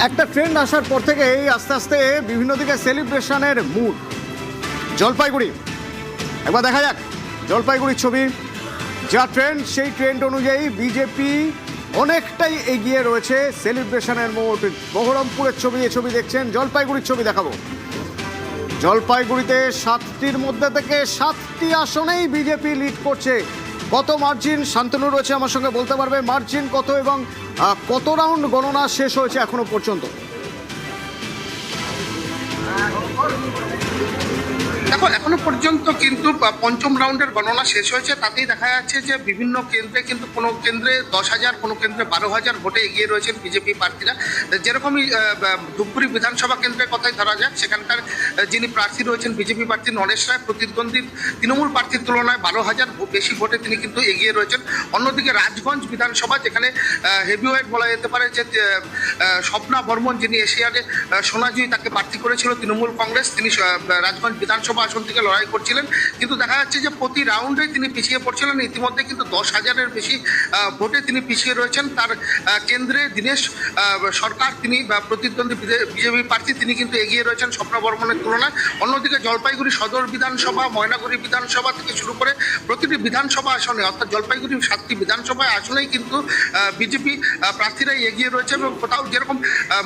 একটা ট্রেন্ড আসার পর থেকেই আস্তে আস্তে বিভিন্ন দিকে সেলিব্রেশনের মুড। জলপাইগুড়ি একবার দেখা যাক জলপাইগুড়ির ছবি, যা ট্রেন্ড সেই ট্রেন্ড অনুযায়ী বিজেপি অনেকটাই এগিয়ে রয়েছে। সেলিব্রেশনের মুড। বহরমপুরের ছবি, এ ছবি দেখছেন, জলপাইগুড়ির ছবি দেখাবো। জলপাইগুড়িতে 7টির মধ্যে থেকে 7টি আসনেই বিজেপি লিড করছে। কত মার্জিন? শান্তনু রয়েছে আমার সঙ্গে, বলতে পারবে মার্জিন কত এবং কত রাউন্ড গণনা শেষ হয়েছে এখনো পর্যন্ত? দেখো, এখনো পর্যন্ত কিন্তু পঞ্চম রাউন্ডের গণনা শেষ হয়েছে। তাতেই দেখা যাচ্ছে যে বিভিন্ন কেন্দ্রে কিন্তু কোনো কেন্দ্রে 10,000, কোনো কেন্দ্রে 12,000 ভোটে এগিয়ে রয়েছেন বিজেপি প্রার্থীরা। যেরকমই ধূপগুড়ি বিধানসভা কেন্দ্রের কথাই ধরা যাক, সেখানকার যিনি প্রার্থী রয়েছেন বিজেপি প্রার্থী নরেশ রায়, প্রতিদ্বন্দ্বী তৃণমূল প্রার্থীর তুলনায় 12,000 বেশি ভোটে তিনি কিন্তু এগিয়ে রয়েছেন। অন্যদিকে রাজগঞ্জ বিধানসভা, যেখানে হেভিওয়েট বলা যেতে পারে যে স্বপ্না বর্মন, যিনি এশিয়ারে সোনাজয়ী, তাকে প্রার্থী করেছিল তৃণমূল কংগ্রেস, তিনি রাজগঞ্জ বিধানসভা আসন থেকে লড়াই করছিলেন। কিন্তু দেখা যাচ্ছে যে প্রতি রাউন্ডে তিনি পিছিয়ে পড়ছিলেন। ইতিমধ্যে কিন্তু 10,000-এর বেশি ভোটে তিনি পিছিয়ে রয়েছেন। তার কেন্দ্রে দীনেশ সরকার, তিনি প্রতিদ্বন্দ্বী বিজেপি প্রার্থী, তিনি কিন্তু এগিয়ে রয়েছেন স্বপ্না বর্মনের তুলনায়। অন্যদিকে জলপাইগুড়ি সদর বিধানসভা, ময়নাগুড়ি বিধানসভা থেকে শুরু করে প্রতিটি বিধানসভা আসনে, অর্থাৎ জলপাইগুড়ির 7টি বিধানসভা আসনেই কিন্তু বিজেপি প্রার্থীরাই এগিয়ে রয়েছে। এবং কোথাও যেরকম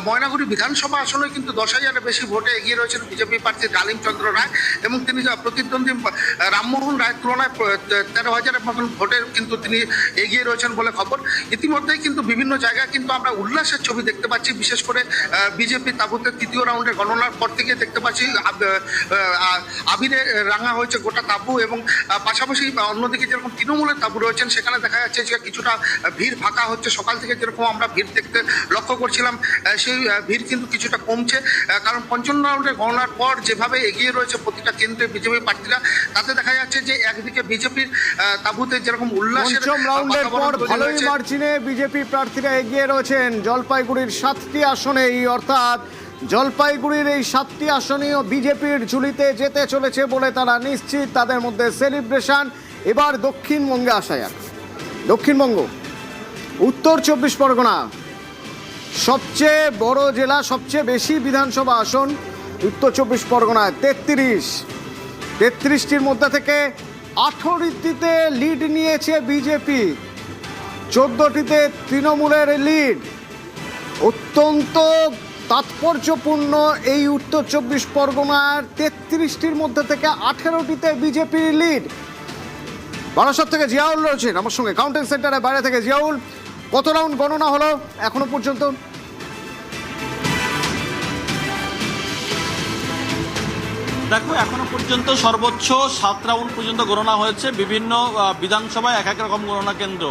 ময়নাগুড়ি বিধানসভা আসনে কিন্তু 10,000-এর বেশি ভোটে এগিয়ে রয়েছেন বিজেপি প্রার্থী ডালিম চন্দ্র রায়, এবং তিনি প্রতিদ্বন্দ্বী রামমোহন রায়ের তুলনায় 13,000-এর মতন ভোটে কিন্তু তিনি এগিয়ে রয়েছেন বলে খবর। ইতিমধ্যেই কিন্তু বিভিন্ন জায়গায় কিন্তু আমরা উল্লাসের ছবি দেখতে পাচ্ছি। বিশেষ করে বিজেপি তাবুতে তৃতীয় রাউন্ডের গণনার পর থেকে দেখতে পাচ্ছি আবিরে রাঙা হয়েছে গোটা তাবু, এবং পাশাপাশি অন্যদিকে যেরকম তৃণমূলের তাবু রয়েছেন সেখানে দেখা যাচ্ছে যে কিছুটা ভিড় ফাঁকা হচ্ছে। সকাল থেকে যেরকম আমরা ভিড় দেখতে লক্ষ্য করছিলাম, সেই ভিড় কিন্তু কিছুটা কমছে। কারণ পঞ্চম রাউন্ডের গণনার পর যেভাবে এগিয়ে রয়েছে প্রতিটা কেন্দ্রে বিজেপি প্রার্থীরা, তাতে দেখা যাচ্ছে যে একদিকে বিজেপির তাবুতে যেরকম উল্লাসের পঞ্চম রাউন্ডের পর ভালোই মার্জিনে বিজেপি প্রার্থীরা এগিয়ে রয়েছেন জলপাইগুড়ির 7টি আসনেই। অর্থাৎ জলপাইগুড়ির এই 7টি আসনেও বিজেপির ঝুলিতে যেতে চলেছে বলে তারা নিশ্চিত। তাদের মধ্যে সেলিব্রেশন। এবার দক্ষিণবঙ্গে আসা যাক। দক্ষিণবঙ্গ, উত্তর 24 পরগনা সবচেয়ে বড় জেলা, সবচেয়ে বেশি বিধানসভা আসন উত্তর 24 পরগনায় 33টির মধ্যে থেকে 18টিতে লিড নিয়েছে বিজেপি, 14টিতে তৃণমূলের লিড। অত্যন্ত তাৎপর্যপূর্ণ এই উত্তর 24 পরগনার 33টির মধ্যে থেকে 18টিতে বিজেপির লিড। বারাসাত থেকে জিয়াউল রয়েছেন আমার সঙ্গে, কাউন্টিং সেন্টারের বাইরে থেকে। জিয়াউল, কত রাউন্ড গণনা হলো এখনো পর্যন্ত? দেখো, এখনো পর্যন্ত সর্বোচ্চ 7 রাউন্ড পর্যন্ত গণনা হয়েছে। বিভিন্ন বিধানসভায় এক এক রকম গণনা কেন্দ্র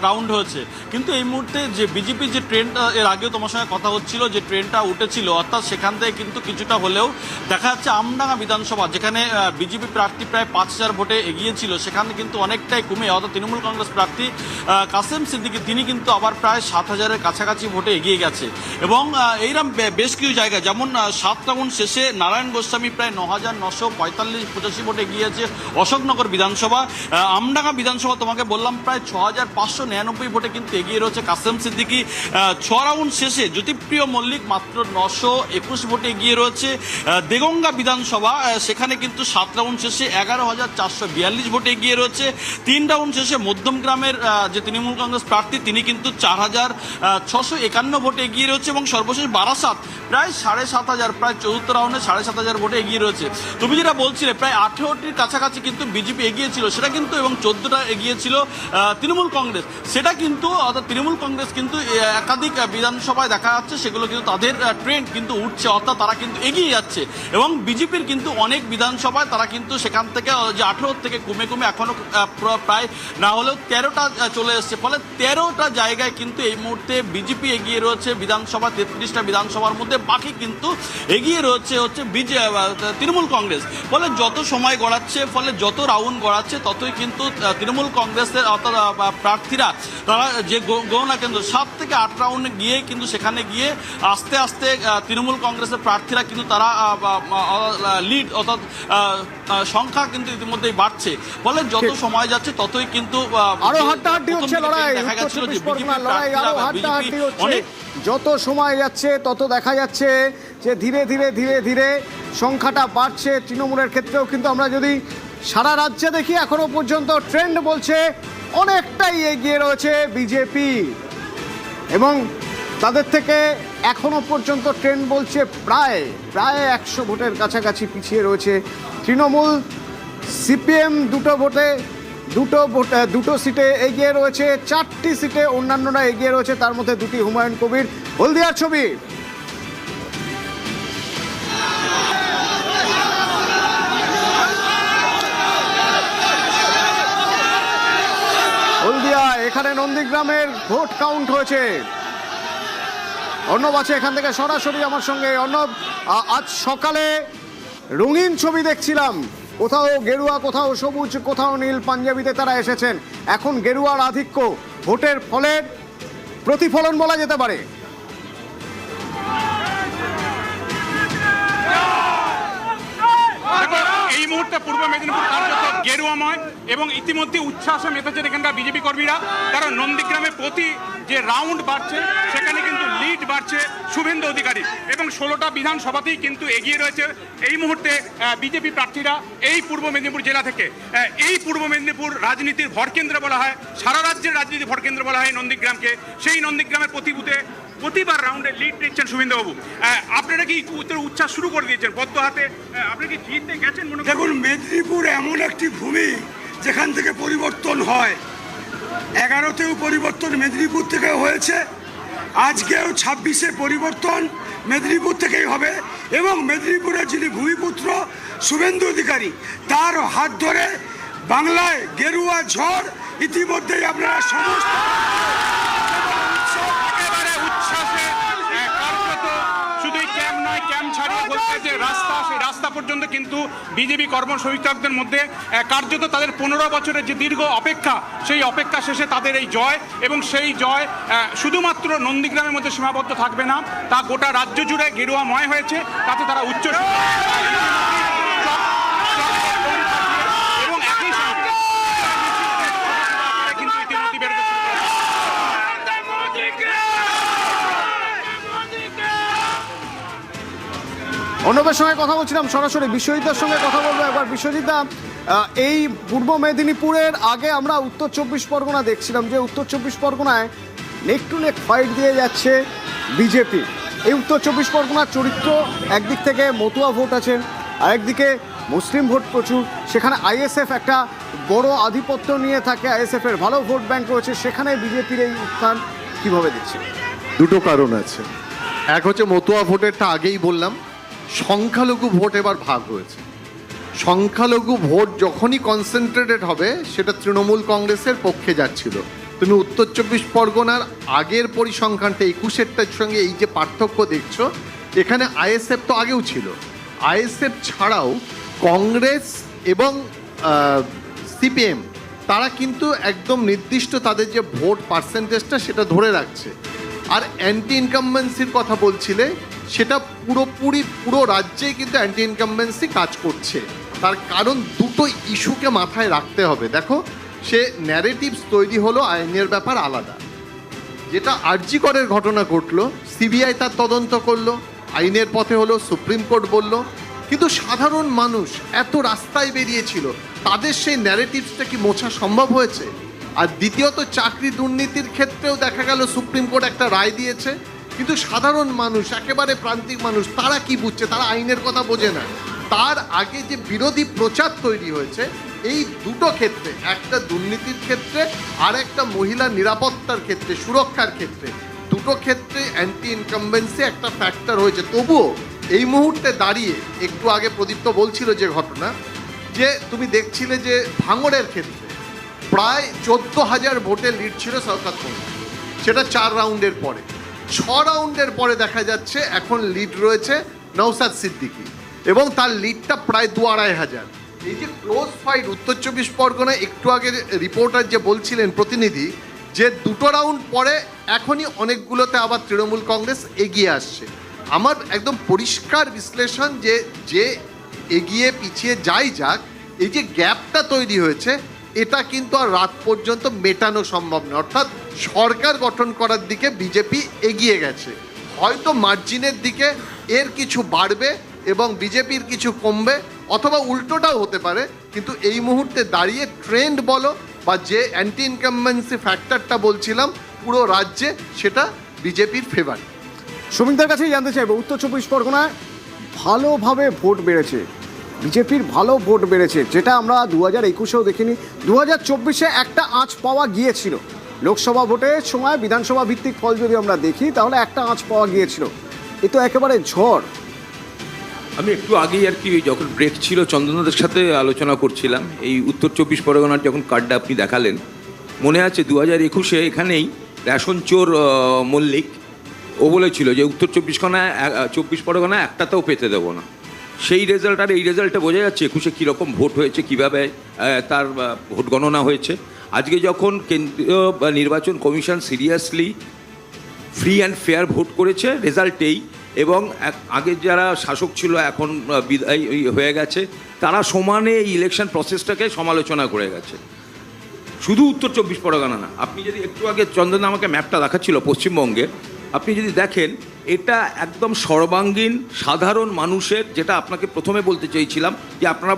রাউন্ড হয়েছে। কিন্তু এই মুহূর্তে যে বিজেপির যে ট্রেনটা, এর আগেও তোমার সঙ্গে কথা হচ্ছিল, যে ট্রেনটা উঠেছিল, অর্থাৎ সেখান থেকে কিন্তু কিছুটা হলেও দেখা যাচ্ছে আমডাঙ্গা বিধানসভা, যেখানে বিজেপি প্রার্থী প্রায় 5,000 ভোটে এগিয়েছিল, সেখানে কিন্তু অনেকটাই কমে, অর্থাৎ তৃণমূল কংগ্রেস প্রার্থী কাসেম সিদ্দিকী, তিনি কিন্তু আবার প্রায় 7,000-এর কাছাকাছি ভোটে এগিয়ে গেছে। এবং এইরকম বেশ কিছু জায়গায়, যেমন 7 রাউন্ড শেষে নারায়ণ গোস্বামী প্রায় 9,945-85 ভোটে এগিয়েছে অশোকনগর বিধানসভা। আমডাঙ্গা বিধানসভা তোমাকে বললাম প্রায় 6,599 ভোটে কিন্তু এগিয়ে রয়েছে কাসেম সিদ্দিকী। 6 রাউন্ড শেষে জ্যোতিপ্রিয় মল্লিক মাত্র 921 ভোটে এগিয়ে রয়েছে। দেগঙ্গা বিধানসভা, সেখানে কিন্তু 7 রাউন্ড শেষে 11,442 ভোটে এগিয়ে রয়েছে। 3 রাউন্ড শেষে মধ্যমগ্রামের যে তৃণমূল কংগ্রেস প্রার্থী, তিনি কিন্তু 4,651 ভোটে এগিয়ে রয়েছে। এবং সর্বশেষ বারাসাত প্রায় 7,500, প্রায় 4th রাউন্ডে 7,500 ভোটে এগিয়ে রয়েছে। তুমি যেটা বলছিলে, প্রায় 18টির কাছাকাছি কিন্তু বিজেপি এগিয়েছিল, সেটা কিন্তু, এবং 14টা এগিয়েছিল তৃণমূল কংগ্রেস, সেটা কিন্তু, অর্থাৎ তৃণমূল কংগ্রেস কিন্তু একাধিক বিধানসভায় দেখা যাচ্ছে সেগুলো কিন্তু তাদের ট্রেন্ড কিন্তু উঠছে, অর্থাৎ তারা কিন্তু এগিয়ে যাচ্ছে। এবং বিজেপির কিন্তু অনেক বিধানসভায় তারা কিন্তু সেখান থেকে যে 18 থেকে কমে কমে এখনো প্রায় না হলেও 13টা চলে এসছে। ফলে 13টা জায়গায় কিন্তু এই মুহূর্তে বিজেপি এগিয়ে রয়েছে বিধানসভা, 33টা বিধানসভার মধ্যে। বাকি কিন্তু এগিয়ে রয়েছে হচ্ছে তৃণমূল কংগ্রেস। ফলে যত সময় গড়াচ্ছে, ফলে যত রাউন্ড গড়াচ্ছে, ততই কিন্তু তৃণমূল কংগ্রেসের অর্থাৎ প্রার্থীরা তারা যে গণনা কেন্দ্র 7 থেকে 8 রাউন্ডে গিয়ে কিন্তু সেখানে গিয়ে আস্তে আস্তে তৃণমূল কংগ্রেসের প্রার্থীরা কিন্তু তারা লিড অর্থাৎ সংখ্যা কিন্তু ইতিমধ্যেই বাড়ছে। ফলে যত সময় যাচ্ছে ততই কিন্তু আরো হাড্ডাহাড্ডি হচ্ছে লড়াই, দেখা যাচ্ছিল যে লড়াই আরো হাড্ডাহাড্ডি হচ্ছে। যত সময় যাচ্ছে তত দেখা যাচ্ছে যে ধীরে ধীরে ধীরে ধীরে সংখ্যাটা বাড়ছে তৃণমূলের ক্ষেত্রেও। কিন্তু আমরা যদি সারা রাজ্যে দেখি, এখনো পর্যন্ত ট্রেন্ড বলছে অনেকটাই এগিয়ে রয়েছে বিজেপি, এবং তাদের থেকে এখনো পর্যন্ত ট্রেন্ড বলছে প্রায় 100 ভোটের কাছাকাছি পিছিয়ে রয়েছে তৃণমূল। সিপিএম দুটো সিটে এগিয়ে রয়েছে, 4টি সিটে অন্যান্যরা এগিয়ে রয়েছে, তার মধ্যে 2টি হুমায়ুন কবির। হলদিয়ার ছবি। হলদিয়া, এখানে নন্দীগ্রামের ভোট কাউন্ট হয়েছে। অর্ণব আছে এখান থেকে সরাসরি আমার সঙ্গে। অর্ণব, আজ সকালে রঙিন ছবি দেখছিলাম, কোথাও গেরুয়া, কোথাও সবুজ, কোথাও নীল পাঞ্জাবিতে তারা এসেছেন। এখন গেরুয়ার আধিক্য ভোটের ফলের প্রতিফলন বলা যেতে পারে। এই মুহূর্তে পূর্ব মেদিনীপুর কার্যত গেরুয়াময় এবং ইতিমধ্যে উচ্ছ্বাসে মেতেছেন এখানকার বিজেপি কর্মীরা। কারণ নন্দীগ্রামে প্রতি যে রাউন্ড বাড়ছে সেখানে কিন্তু লিড বাড়ছে শুভেন্দু অধিকারী, এবং 16টা বিধানসভাতেই কিন্তু এগিয়ে রয়েছে এই মুহূর্তে বিজেপি প্রার্থীরা এই পূর্ব মেদিনীপুর জেলা থেকে। এই পূর্ব মেদিনীপুর রাজনীতির ভরকেন্দ্র বলা হয়, সারা রাজ্যের রাজনীতির ভরকেন্দ্র বলা হয় নন্দীগ্রামকে। সেই নন্দীগ্রামের প্রতি বুথে প্রতিবার রাউন্ডে লিড নিচ্ছেন শুভেন্দুবাবু। আপনারা কি উচ্ছ্বাস শুরু করে দিয়েছেন বদ্ধ হাতে? আপনি কি জিততে গেছেন মনে করেন? দেখুন, মেদিনীপুর এমন একটি ভূমি যেখান থেকে পরিবর্তন হয়। 11তেও পরিবর্তন মেদিনীপুর থেকে হয়েছে, আজকেও 26-এ পরিবর্তন মেদিনীপুর থেকেই হবে। এবং মেদিনীপুরের যিনি ভূমিপুত্র শুভেন্দু অধিকারী, তার হাত ধরে বাংলায় গেরুয়া ঝড় ইতিমধ্যেই আপনারা সমস্ত রাস্তা পর্যন্ত কিন্তু বিজেপি কর্মসমর্থকদের মধ্যে কার্যত তাদের 15 বছরের যে দীর্ঘ অপেক্ষা, সেই অপেক্ষা শেষে তাদের এই জয়, এবং সেই জয় শুধুমাত্র নন্দীগ্রামের মধ্যে সীমাবদ্ধ থাকবে না, তা গোটা রাজ্য জুড়ে গেরুয়াময় হয়েছে। তাতে তারা উচ্চ এবং একই সঙ্গে কিন্তু ইতিমধ্যে বেরোতে শুরু করেছে। অর্ণবের সঙ্গে কথা বলছিলাম, সরাসরি বিশ্বজিৎদার সঙ্গে কথা বলবো একবার। বিশ্বজিৎদা, এই পূর্ব মেদিনীপুরের আগে আমরা উত্তর 24 পরগনা দেখছিলাম, যে উত্তর 24 পরগনায় নেক টু নেক ফাইট দিয়ে যাচ্ছে বিজেপি। এই উত্তর 24 পরগনার চরিত্র, একদিক থেকে মতুয়া ভোট আছে, আরেকদিকে মুসলিম ভোট প্রচুর, সেখানে আইএসএফ একটা বড় আধিপত্য নিয়ে থাকে, আইএসএফের ভালো ভোট ব্যাংক রয়েছে, সেখানে বিজেপির এই উত্থান কীভাবে দেখছে? দুটো কারণ আছে। এক হচ্ছে মতুয়া ভোটেরটা আগেই বললাম, সংখ্যালঘু ভোট এবার ভাগ হয়েছে। সংখ্যালঘু ভোট যখনই কনসেন্ট্রেটেড হবে সেটা তৃণমূল কংগ্রেসের পক্ষে যাচ্ছিল। তুমি উত্তর 24 পরগনার আগের পরিসংখ্যানটা 21-এরটার সঙ্গে এই যে পার্থক্য দেখছো, এখানে আইএসএফ তো আগেও ছিল, আইএসএফ ছাড়াও কংগ্রেস এবং সিপিএম তারা কিন্তু একদম নির্দিষ্ট তাদের যে ভোট পার্সেন্টেজটা সেটা ধরে রাখছে। আর অ্যান্টি ইনকামবেন্সির কথা বলছিলে, সেটা পুরো রাজ্যেই কিন্তু অ্যান্টি ইনকামবেন্সি কাজ করছে। তার কারণ দুটো ইস্যুকে মাথায় রাখতে হবে। দেখো, সে ন্যারেটিভস তৈরি হলো আইনের ব্যাপার আলাদা, যেটা আরজি করের ঘটনা ঘটলো, সিবিআই তার তদন্ত করলো, আইনের পথে হলো, সুপ্রিম কোর্ট বলল, কিন্তু সাধারণ মানুষ এত রাস্তায় বেরিয়েছিল, তাদের সেই ন্যারেটিভসটা কি মোছা সম্ভব হয়েছে? আর দ্বিতীয়ত, চাকরি দুর্নীতির ক্ষেত্রেও দেখা গেল সুপ্রিম কোর্ট একটা রায় দিয়েছে, কিন্তু সাধারণ মানুষ, একেবারে প্রান্তিক মানুষ, তারা কি বুঝছে? তারা আইনের কথা বোঝে না। তার আগে যে বিরোধী প্রচার তৈরি হয়েছে এই দুটো ক্ষেত্রে, একটা দুর্নীতির ক্ষেত্রে আর একটা মহিলা নিরাপত্তার ক্ষেত্রে, সুরক্ষার ক্ষেত্রে, দুটো ক্ষেত্রে অ্যান্টি ইনকামবেন্সি একটা ফ্যাক্টর হয়েছে। তবুও এই মুহূর্তে দাঁড়িয়ে, একটু আগে প্রদীপ্ত বলছিল যে ঘটনা, যে তুমি দেখছিলে যে ভাঙড়ের ক্ষেত্রে প্রায় 14,000 ভোটে লিড ছিল শওকত মোল্লা, সেটা 4 রাউন্ডের পরে। 6 রাউন্ডের পরে দেখা যাচ্ছে এখন লিড রয়েছে নওশাদ সিদ্দিকী। এবং তার লিডটা প্রায় 2-2,500। এই যে ক্লোজ ফাইট উত্তর 24 পরগনায় একটু আগে রিপোর্টার যে বলছিলেন প্রতিনিধি, যে 2টো রাউন্ড পরে এখনই অনেকগুলোতে আবার তৃণমূল কংগ্রেস এগিয়ে আসছে। আমার একদম পরিষ্কার বিশ্লেষণ যে এগিয়ে পিছিয়ে যাই যাক, এই যে গ্যাপটা তৈরি হয়েছে এটা কিন্তু আর রাত পর্যন্ত মেটানো সম্ভব নয়। অর্থাৎ সরকার গঠন করার দিকে বিজেপি এগিয়ে গেছে, হয়তো মার্জিনের দিকে এর কিছু বাড়বে এবং বিজেপির কিছু কমবে, অথবা উল্টোটাও হতে পারে। কিন্তু এই মুহূর্তে দাঁড়িয়ে ট্রেন্ড বলো বা যে অ্যান্টি ইনকামবেন্সি ফ্যাক্টরটা বলছিলাম পুরো রাজ্যে, সেটা বিজেপির ফেভার। শ্রমিকদের কাছেই জানতে চাইবো, উত্তর 24 পরগনায় ভালোভাবে ভোট বেড়েছে, বিজেপির ভালো ভোট বেড়েছে, যেটা আমরা 2021-এও দেখিনি। 2024-এ একটা আঁচ পাওয়া গিয়েছিল, লোকসভা ভোটের সময় বিধানসভা ভিত্তিক ফল যদি আমরা দেখি তাহলে একটা আঁচ পাওয়া গিয়েছিল। এ তো একেবারে ঝড়। আমি একটু আগেই আর কি যখন ব্রেক ছিল চন্দনদের সাথে আলোচনা করছিলাম, এই উত্তর 24 পরগনার যখন কার্ডটা আপনি দেখালেন, মনে আছে 2021-এ এখানেই রেশন চোর মল্লিক ও বলেছিল যে উত্তর 24 পরগনায় একটাতেও পেতে দেবো না। সেই রেজাল্ট আর এই রেজাল্টে বোঝা যাচ্ছে 21-এ কীরকম ভোট হয়েছে, কীভাবে তার ভোট গণনা হয়েছে। আজকে যখন কেন্দ্রীয় নির্বাচন commission seriously free and fair vote করেছে, রেজাল্টেই, এবং আগে যারা শাসক ছিল এখন বিদায় হয়ে গেছে, তারা সমানে এই ইলেকশন প্রসেসটাকে সমালোচনা করে গেছে। শুধু উত্তর 24 পরগনা না, আপনি যদি একটু আগে চন্দন আমাকে ম্যাপটা দেখাচ্ছিল পশ্চিমবঙ্গে, আপনি যদি দেখেন এটা একদম সর্বাঙ্গীন সাধারণ মানুষের, যেটা আপনাকে প্রথমে বলতে চেয়েছিলাম যে আপনারা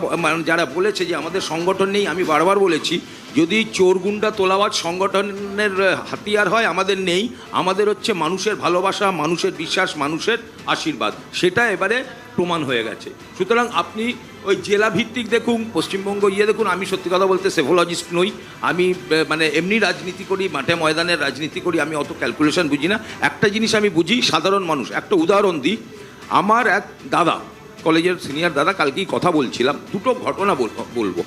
যারা বলেছে যে আমাদের সংগঠন নেই, আমি বারবার বলেছি যদি চোর গুন্ডা তোলাবাজ সংগঠনের হাতিয়ার হয়, আমাদের নেই। আমাদের হচ্ছে মানুষের ভালোবাসা, মানুষের বিশ্বাস, মানুষের আশীর্বাদ, সেটা এবারে প্রমাণ হয়ে গেছে। সুতরাং আপনি ওই জেলা ভিত্তিক দেখুন, পশ্চিমবঙ্গ দেখুন। আমি সত্যি কথা বলতে সেফোলজিস্ট নই, আমি মানে এমনি রাজনীতি করি, মাঠে ময়দানের রাজনীতি করি, আমি অত ক্যালকুলেশন বুঝি না। একটা জিনিস আমি বুঝি, সাধারণ মানুষ। একটা উদাহরণ দিই, আমার এক দাদা, কলেজের সিনিয়র দাদা, কালকেই কথা বলছিলাম, দুটো ঘটনা বলবো।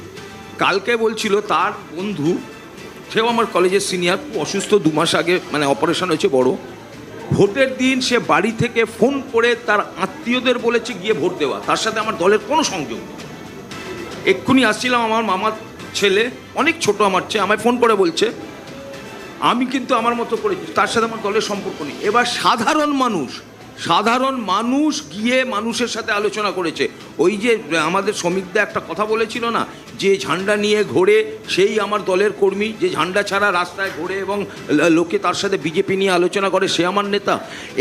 কালকে বলছিল তার বন্ধু, সেও আমার কলেজের সিনিয়র, অসুস্থ, 2 মাস আগে মানে অপারেশন হয়েছে বড়। ভোটের দিন সে বাড়ি থেকে ফোন করে তার আত্মীয়দের বলেছে গিয়ে ভোট দেওয়া, তার সাথে আমার দলের কোনো সংযোগ নেই। এক্ষুনি আসছিলাম, আমার মামার ছেলে, অনেক ছোট আমার চেয়ে, আমায় ফোন করে বলছে আমি কিন্তু আমার মতো করেছি, তার সাথে আমার দলের সম্পর্ক নেই। এবার সাধারণ মানুষ গিয়ে মানুষের সাথে আলোচনা করেছে। ওই যে আমাদের শ্রমিকদা একটা কথা বলেছিল না, যে ঝান্ডা নিয়ে ঘোরে সেই আমার দলের কর্মী, যে ঝান্ডা ছাড়া রাস্তায় ঘোরে এবং লোকে তার সাথে বিজেপি নিয়ে আলোচনা করে, সে আমার নেতা।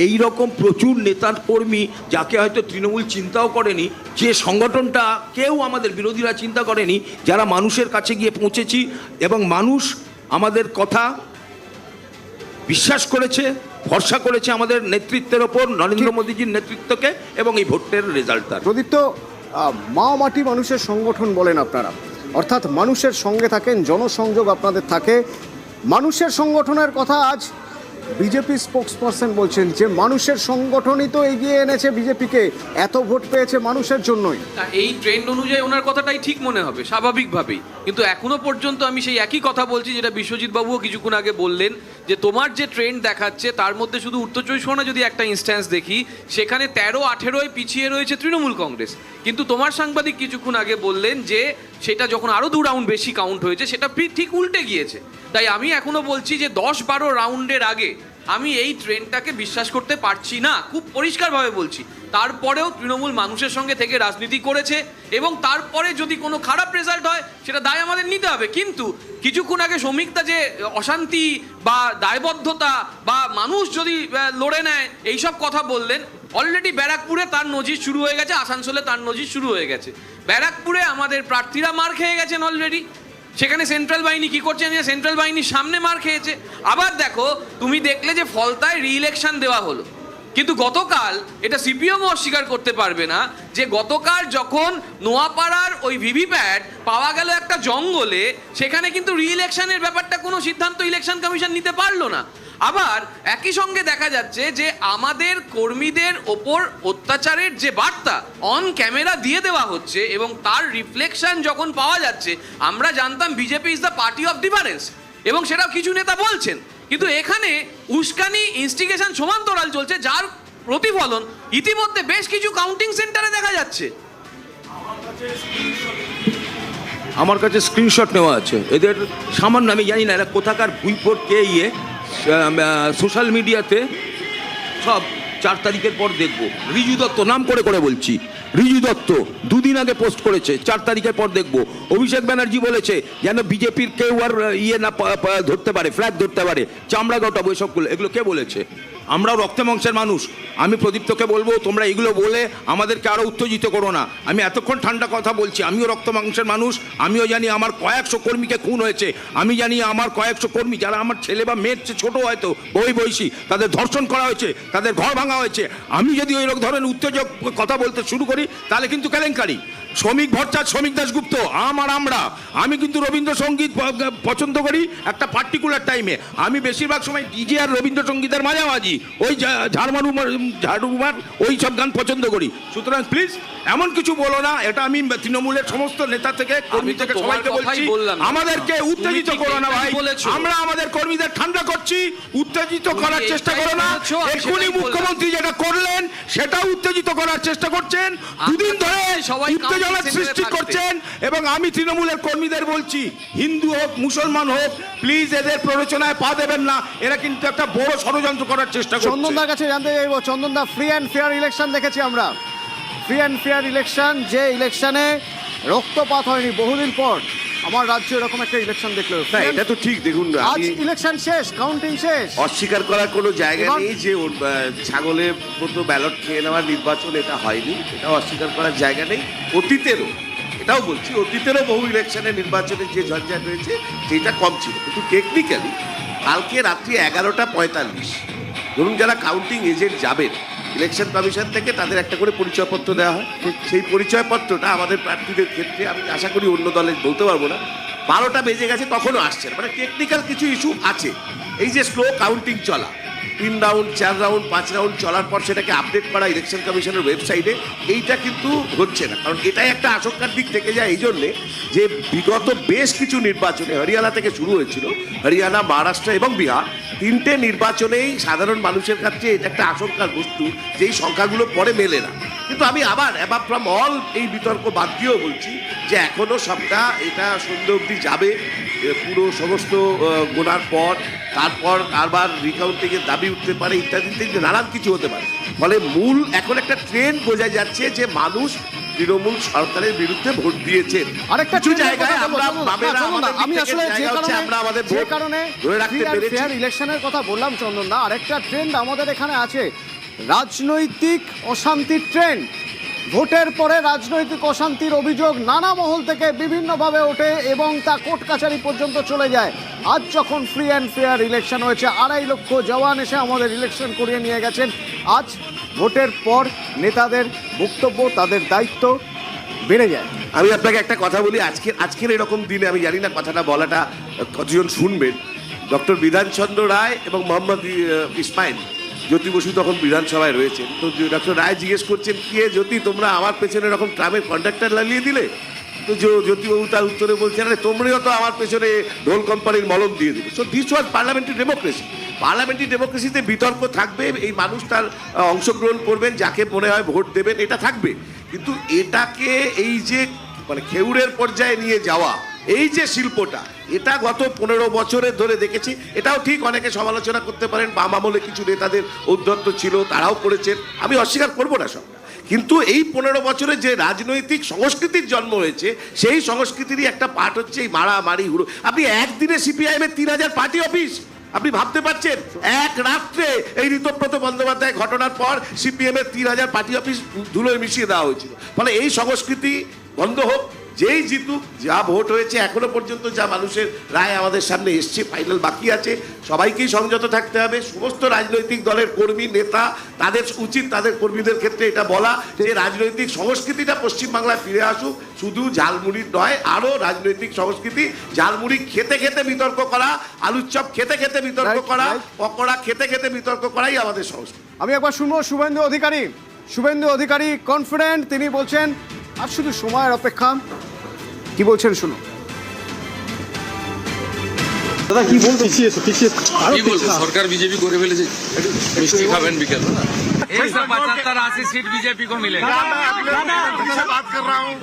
এই রকম প্রচুর নেতার কর্মী, যাকে হয়তো তৃণমূল চিন্তাও করেনি, যে সংগঠনটা কেউ আমাদের বিরোধীরা চিন্তা করেনি, যারা মানুষের কাছে গিয়ে পৌঁছেছি এবং মানুষ আমাদের কথা বিশ্বাস করেছে, ভরসা করেছে আমাদের নেতৃত্বের ওপর, নরেন্দ্র মোদীজির নেতৃত্বকে, এবং এই ভোটের রেজাল্ট তার। প্রদীপ্ত, মা মাটি মানুষের সংগঠন বলেন আপনারা, অর্থাৎ মানুষের সঙ্গে থাকেন, জনসংযোগ আপনাদের থাকে, মানুষের সংগঠনের কথা আজ বিজেপি স্পোকসপারসন বলছেন যে মানুষের সংগঠনই তো এগিয়ে এনেছে বিজেপিকে, এত ভোট পেয়েছে মানুষের জন্যই। এই ট্রেন্ড অনুযায়ী ওনার কথাটাই ঠিক মনে হবে স্বাভাবিকভাবেই, কিন্তু এখনো পর্যন্ত আমি সেই একই কথা বলছি যেটা বিশ্বজিৎ বাবুও কিছুক্ষণ আগে বললেন, যে তোমার যে ট্রেন্ড দেখাচ্ছে তার মধ্যে শুধু উত্তর 24 পরগনা যদি একটা ইনস্ট্যান্স দেখি, সেখানে 13-18 পিছিয়ে রয়েছে তৃণমূল কংগ্রেস। কিন্তু তোমার সাংবাদিক কিছুক্ষণ আগে বললেন যে সেটা যখন আরও 2 রাউন্ড বেশি কাউন্ট হয়েছে, সেটা ঠিক উল্টে গিয়েছে। তাই আমি এখনো বলছি যে 10-12 রাউন্ডের আগে আমি এই ট্রেন্ডটাকে বিশ্বাস করতে পারছি না, খুব পরিষ্কারভাবে বলছি। তারপরেও তৃণমূল মানুষের সঙ্গে থেকে রাজনীতি করেছে, এবং তারপরে যদি কোনো খারাপ রেজাল্ট হয় সেটা দায় আমাদের নিতে হবে। কিন্তু কিছুক্ষণ আগে শ্রমিকদা যে অশান্তি বা দায়বদ্ধতা বা মানুষ যদি লড়ে নেয় এইসব কথা বললেন, অলরেডি ব্যারাকপুরে তার নজির শুরু হয়ে গেছে, আসানসোলে তার নজির শুরু হয়ে গেছে। ব্যারাকপুরে আমাদের প্রার্থীরা মার খেয়ে গেছেন অলরেডি, সেখানে সেন্ট্রাল বাহিনী কি করছে, সেন্ট্রাল বাহিনীর সামনে মার খেয়েছে। আবার দেখো, তুমি দেখলে যে ফলতায় রি-ইলেকশন দেওয়া হলো, কিন্তু গতকাল এটা সিপিএমও অস্বীকার করতে পারবে না যে গতকাল যখন নোয়াপাড়ার ওই ভিভিপ্যাট পাওয়া গেল একটা জঙ্গলে, সেখানে কিন্তু রি-ইলেকশনের ব্যাপারটা কোনো সিদ্ধান্ত ইলেকশন কমিশন নিতে পারলো না। আবার একই সঙ্গে দেখা যাচ্ছে যে আমাদের কর্মীদের ওপর অত্যাচারের যে বার্তা অন ক্যামেরা দিয়ে দেওয়া হচ্ছে এবং তার রিফ্লেকশন যখন পাওয়া যাচ্ছে, আমরা জানতাম BJP is the party of difference, এবং সেটাও কিছু নেতা বলছেন, কিন্তু এখানে উস্কানি, ইনস্টিগেশন সমান্তরাল চলছে, যার প্রতিফলন ইতিমধ্যে বেশ কিছু কাউন্টিং সেন্টারে দেখা যাচ্ছে। আমার কাছে স্ক্রিনশট নেওয়া আছে এদের সামান্য, আমি জানি না এরা কোথাকার ভুইফোর কে সোশ্যাল মিডিয়াতে সব 4 তারিখের পর দেখবো। রিজু দত্ত নাম করে করে বলছি, রিজু দত্ত দুদিন আগে পোস্ট করেছে 4 তারিখের পর দেখবো। অভিষেক ব্যানার্জি বলেছে যেন বিজেপির কেউ আর না ধরতে পারে, ফ্ল্যাগ ধরতে পারে, চামড়া গটাবো, এসবগুলো এগুলো কে বলেছে? আমরাও রক্তে মাংসের মানুষ। আমি প্রদীপ্তকে বলবো তোমরা এগুলো বলে আমাদেরকে আরো উত্তেজিত করো না। আমি এতক্ষণ ঠান্ডা কথা বলছি, আমিও রক্ত মাংসের মানুষ। আমিও জানি আমার কয়েকশো কর্মীকে খুন হয়েছে, আমি জানি আমার কয়েকশো কর্মী যারা আমার ছেলে বা মেয়ের চেয়ে ছোট হয়তো বয়সী, তাদের ধর্ষণ করা হয়েছে, তাদের ঘর ভাঙা হয়েছে। আমি যদি ওই ধরনের উত্তেজক কথা বলতে শুরু করি তাহলে কিন্তু কেলেঙ্কারি। শ্রমিক ভট্টাচার্য, শ্রমিক দাশগুপ্ত, আমি কিন্তু রবীন্দ্রসঙ্গীত পছন্দ করি একটা পার্টিকুলার টাইমে। আমি বেশিরভাগ সময় ডিজে আর রবীন্দ্রসঙ্গীতের মাঝামাঝি ওই ঝাড়ুমার ওই সব গান পছন্দ করি। সুতরাং প্লিজ এমন কিছু বলো না। এটা আমি তৃণমূলের সমস্ত নেতা থেকে কর্মী থেকে সবাইকে বলছি, আমাদেরকে উত্তেজিত করো না ভাই। আমরা আমাদের কর্মীদের ঠান্ডা করছি, উত্তেজিত করার চেষ্টা করো না। এক্ষুনি মুখ্যমন্ত্রী যেটা করলেন সেটা উত্তেজিত করার চেষ্টা করছেন, দুদিন ধরে উত্তেজনার সৃষ্টি করছেন। এবং আমি তৃণমূলের কর্মীদের বলছি, হিন্দু হোক মুসলমান হোক, প্লিজ এদের প্ররোচনায় পা দেবেন না। এরা কিন্তু একটা বড় ষড়যন্ত্র করার চেষ্টা করছে। চন্দনদার কাছে জানতে চাইবো, চন্দনদা, ফ্রি অ্যান্ড ফেয়ার ইলেকশন দেখেছি আমরা, ফ্রি অ্যান্ড ফেয়ার ইলেকশন, যে ইলেকশনে রক্তপাত হয়নি বহুদিন পর আমার রাজ্যে এরকম একটা ইলেকশন দেখলো। না, এটা তো ঠিক। দেখুন, আজ ইলেকশন শেষ, কাউন্টিং শেষ, অস্বীকার করার কোনো জায়গা নেই যে ছাগলের মতো ব্যালট খেয়ে নেওয়ার নির্বাচন এটা হয়নি, এটাও অস্বীকার করার জায়গা নেই। অতীতেরও, এটাও বলছি, অতীতেরও বহু ইলেকশনের নির্বাচনের যে ঝঞ্ঝাট রয়েছে সেটা কম ছিল। কিন্তু টেকনিক্যালি কালকে রাত্রি 11:45 ধরুন যারা কাউন্টিং এজেন্ট যাবেন ইলেকশন কমিশন থেকে তাদের একটা করে পরিচয়পত্র দেওয়া হয়। সেই পরিচয়পত্রটা আমাদের প্রার্থীদের ক্ষেত্রে আমি আশা করি অন্য দলে বলতে পারবো না, 12টা বেজে গেছে তখনও আসছে না। মানে টেকনিক্যাল কিছু ইস্যু আছে। এই যে স্লো কাউন্টিং চলা, 3 রাউন্ড 4 রাউন্ড 5 রাউন্ড চলার পর সেটাকে আপডেট করা ইলেকশন কমিশনের ওয়েবসাইটে, এইটা কিন্তু হচ্ছে না। কারণ এটাই একটা আশঙ্কার দিক থেকে যায় এই জন্যে যে বিগত বেশ কিছু নির্বাচনে হরিয়ানা থেকে শুরু হয়েছিল, হরিয়ানা, মহারাষ্ট্র এবং বিহার, 3টে নির্বাচনেই সাধারণ মানুষের কাছে এটা একটা আশঙ্কার বস্তু, যেই সংখ্যাগুলো পরে মেলে না। কিন্তু আমি আবার অ্যাবাভ ফ্রম অল এই বিতর্ক বাদ দিয়েও বলছি যে এখনও সবটা এটা সন্ধ্যে অবধি যাবে, পুরো সমস্ত গোনার পর তারপর আবার রিকাউন্টিংয়ের দাবি উঠতে পারে, ইত্যাদি ইত্যাদি নানান কিছু হতে পারে। ফলে মূল এখন একটা ট্রেন্ড বোঝা যাচ্ছে যে মানুষ তৃণমূল সরকারের বিরুদ্ধে ভোট দিয়েছেন। আরেকটা কিছু জায়গায় আমরা আমি আসলে যে কারণে ফেয়ার ইলেকশনের কথা বললাম চন্দনদা, আরেকটা ট্রেন্ড আমাদের এখানে আছে, রাজনৈতিক অশান্তির ট্রেন্ড। ভোটের পরে রাজনৈতিক অশান্তির অভিযোগ নানা মহল থেকে বিভিন্নভাবে ওঠে এবং তা কোর্ট কাছারি পর্যন্ত চলে যায়। আজ যখন ফ্রি অ্যান্ড ফেয়ার ইলেকশন হয়েছে, 2.5 লক্ষ জওয়ান এসে আমাদের ইলেকশন করিয়ে নিয়ে গেছেন। আজ ভোটের পর নেতাদের বক্তব্য, তাদের দায়িত্ব বেড়ে যায়। আমি আপনাকে একটা কথা বলি, আজকের এরকম দিনে আমি জানি না কথাটা বলাটা কতজন শুনবেন। ডক্টর বিধানচন্দ্র রায় এবং মোহাম্মদ ইসমাইল, জ্যোতি বসু তখন বিধানসভায় রয়েছেন। তো ডক্টর রায় জিজ্ঞেস করছেন, কি জ্যোতি তোমরা আমার পেছনে এরকম ট্রামের কন্ডাক্টর লাগিয়ে দিলে? তো জ্যোতিবাবু তার উত্তরে বলছেন, আরে তোমরাও তো আমার পেছনে ঢোল কোম্পানির মলম দিয়ে দিলে। So this was parliamentary democracy. Parliamentary ডেমোক্রেসিতে বিতর্ক থাকবে, এই মানুষ তার অংশগ্রহণ করবেন, যাকে মনে হয় ভোট দেবেন, এটা থাকবে। কিন্তু এটাকে এই যে মানে খেউড়ের পর্যায়ে নিয়ে যাওয়া, এই যে শিল্পটা, এটা গত 15 বছরের ধরে দেখেছি। এটাও ঠিক, অনেকে সমালোচনা করতে পারেন, বাম আমলে কিছু নেতাদের ঔদ্ধত্য ছিল, তারাও করেছেন, আমি অস্বীকার করবো না সব। কিন্তু এই 15 বছরে যে রাজনৈতিক সংস্কৃতির জন্ম হয়েছে, সেই সংস্কৃতিরই একটা পার্ট হচ্ছে এই মারামারি হুড়ো। আপনি একদিনে সিপিআইএম এর 3000 পার্টি অফিস, আপনি ভাবতে পারছেন? এক রাত্রে এই ঋতব্রত বন্দ্যোপাধ্যায় ঘটনার পর সিপিএম এর 3000 পার্টি অফিস ধুলোয় মিশিয়ে দেওয়া হয়েছিল। ফলে এই সংস্কৃতি বন্ধ হোক, যেই জিতুক, যা ভোট হয়েছে এখনো পর্যন্ত, যা মানুষের রায় আমাদের সামনে এসছে, ফাইনাল বাকি আছে, সবাইকেই সংযত থাকতে হবে। সমস্ত রাজনৈতিক দলের কর্মী নেতা, তাদের উচিত তাদের কর্মীদের ক্ষেত্রে এটা বলা যে রাজনৈতিক সংস্কৃতিটা পশ্চিমবাংলায় ফিরে আসুক, শুধু ঝালমুড়ির নয়, আরও রাজনৈতিক সংস্কৃতি। ঝালমুড়ি খেতে খেতে বিতর্ক করা, আলুর চপ খেতে খেতে বিতর্ক করা, পকোড়া খেতে খেতে বিতর্ক করাই আমাদের সংস্কৃতি। আমি একবার শুনবো শুভেন্দু অধিকারী। শুভেন্দু অধিকারী কনফিডেন্ট, তিনি বলছেন আর শুধু সময়ের অপেক্ষা। কি বলছেন শুনো। দাদা কি বলবো, সরকার বিজেপি করে ফেলেছে, মিষ্টি খাবেন বিকেল। 175-80 सीट बीजेपी को मिलेगा।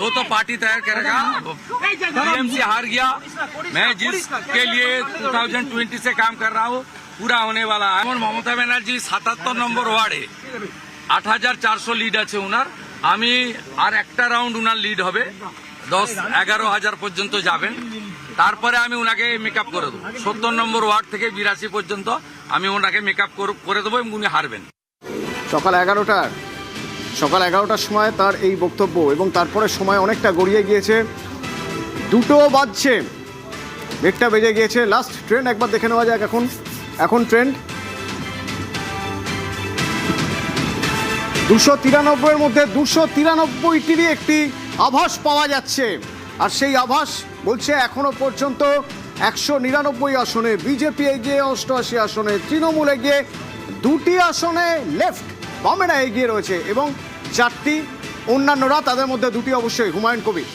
वो तो पार्टी तय करेगा। टीएमसी हार गया। मैं जिसके लिए 2020 से काम कर रहा हूँ पूरा होने वाला है। ममता ব্যানার্জি 77 নম্বর ওয়ার্ডে 8400 লিড আছে উনার। আমি আর একটা রাউন্ড উনার লিড হবে, 10-11 হাজার পর্যন্ত যাবেন। তারপরে আমি ওনাকে মেকআপ করে দেবো। 70 নম্বর ওয়ার্ড থেকে 82 পর্যন্ত আমি ওনাকে মেকআপ করে দেবো এবং উনি হারবেন। সকাল 11টার সময় তার এই বক্তব্য, এবং তারপরে সময় অনেকটা গড়িয়ে গিয়েছে, 2টো বাজছে, 1টা বেজে গিয়েছে। লাস্ট ট্রেন্ড একবার দেখে নেওয়া যাক। এখন ট্রেন্ড 293-এর মধ্যে 293টিরই একটি আভাস পাওয়া যাচ্ছে। আর সেই আভাস বলছে এখনো পর্যন্ত 199 আসনে বিজেপি এগিয়ে, 88 আসনে তৃণমূল এগিয়ে, 2টি আসনে লেফট বামেরা এগিয়ে রয়েছে এবং 4টি অন্যান্যরা, তাদের মধ্যে 2টি অবশ্যই হুমায়ুন কবির।